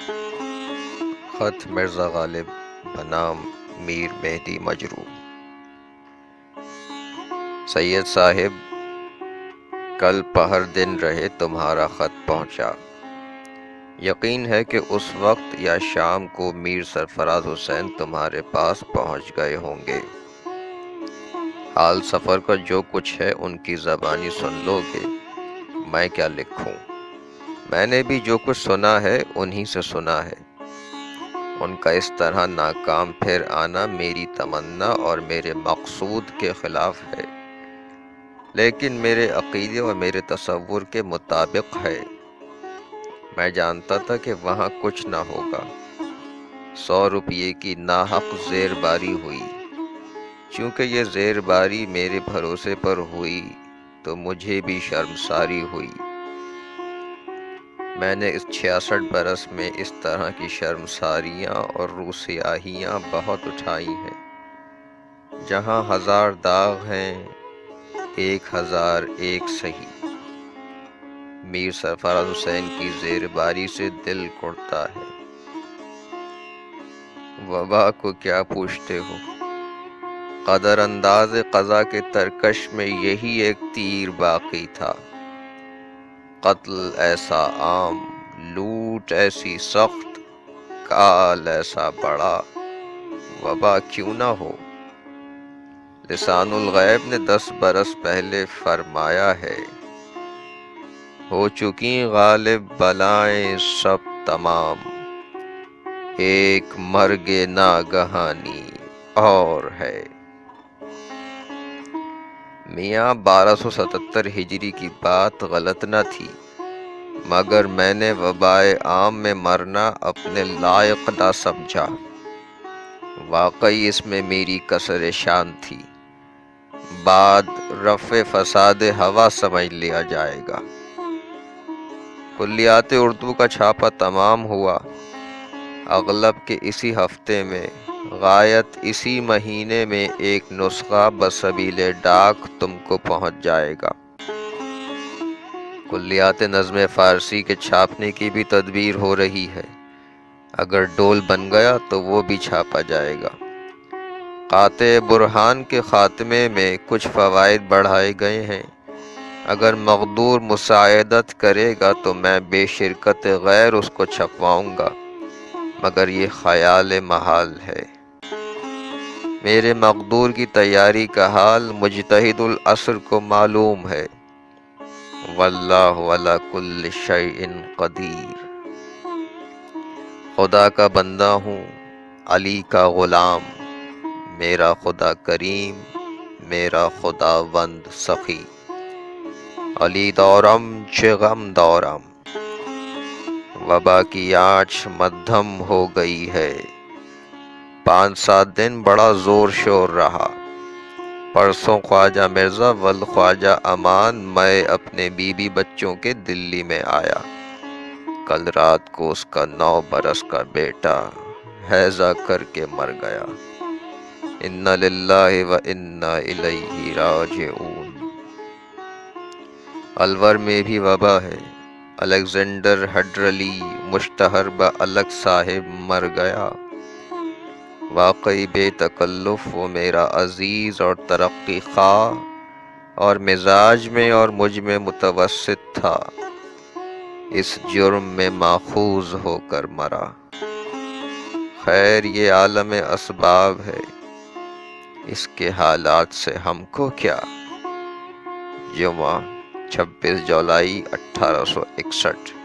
خط مرزا غالب بنام میر مہدی مجروح۔ سید صاحب، کل پہر دن رہے تمہارا خط پہنچا۔ یقین ہے کہ اس وقت یا شام کو میر سرفراز حسین تمہارے پاس پہنچ گئے ہوں گے۔ حال سفر کا جو کچھ ہے ان کی زبانی سن لو گے، میں کیا لکھوں۔ میں نے بھی جو کچھ سنا ہے انہی سے سنا ہے۔ ان کا اس طرح ناکام پھر آنا میری تمنا اور میرے مقصود کے خلاف ہے، لیکن میرے عقیدے اور میرے تصور کے مطابق ہے۔ میں جانتا تھا کہ وہاں کچھ نہ ہوگا۔ 100 روپے کی ناحق زیر باری ہوئی۔ چونکہ یہ زیر باری میرے بھروسے پر ہوئی تو مجھے بھی شرمساری ہوئی۔ میں نے اس 66 برس میں اس طرح کی شرمساریاں اور روسیاہیاں بہت اٹھائی ہیں۔ جہاں 1000 داغ ہیں 1001 سہی۔ میر سرفراز حسین کی زیر باری سے دل کڑتا ہے۔ وبا کو کیا پوچھتے ہو؟ قدر انداز قضا کے ترکش میں یہی ایک تیر باقی تھا۔ قتل ایسا عام، لوٹ ایسی سخت، کال ایسا بڑا، وبا کیوں نہ ہو۔ لسان الغیب نے 10 برس پہلے فرمایا ہے، ہو چکی غالب بلائیں سب تمام، ایک مرگ ناگہانی اور ہے۔ میاں 1277 ہجری کی بات غلط نہ تھی، مگر میں نے وبائے عام میں مرنا اپنے لائق نہ سمجھا۔ واقعی اس میں میری کسر شان تھی، بعد رفع فساد ہوا سمجھ لیا جائے گا۔ کلیات اردو کا چھاپا تمام ہوا، اغلب کے اسی ہفتے میں، غایت اسی مہینے میں ایک نسخہ بسبیل ڈاک تم کو پہنچ جائے گا۔ کلیات نظم فارسی کے چھاپنے کی بھی تدبیر ہو رہی ہے۔ اگر ڈول بن گیا تو وہ بھی چھاپا جائے گا۔ قاطع برہان کے خاتمے میں کچھ فوائد بڑھائے گئے ہیں۔ اگر مقدور مساعدت کرے گا تو میں بے شرکت غیر اس کو چھپواؤں گا، مگر یہ خیال محال ہے۔ میرے مقدور کی تیاری کا حال مجتہد العصر کو معلوم ہے۔ واللہ علی کل شیء قدیر۔ خدا کا بندہ ہوں، علی کا غلام، میرا خدا کریم، میرا خداوند سخی۔ علی دورم چه غم دورم، وبا کی آنچ مدھم ہو گئی ہے۔ 5-7 دن بڑا زور شور رہا۔ پرسوں خواجہ مرزا ول خواجہ امان میں اپنے بیوی بچوں کے دلی میں آیا۔ کل رات کو اس کا 9 برس کا بیٹا ہیضہ کر کے مر گیا۔ انا للہ و انا الیہ راجعون۔ الور میں بھی وبا ہے۔ الیگزینڈر ہڈرلی مشتہر الگ صاحب مر گیا۔ واقعی بے تکلف وہ میرا عزیز اور ترقی خواہ اور مزاج میں اور مجھ میں متوسط تھا، اس جرم میں ماخوذ ہو کر مرا۔ خیر یہ عالم اسباب ہے، اس کے حالات سے ہم کو کیا۔ جمعہ 26 جولائی 1861۔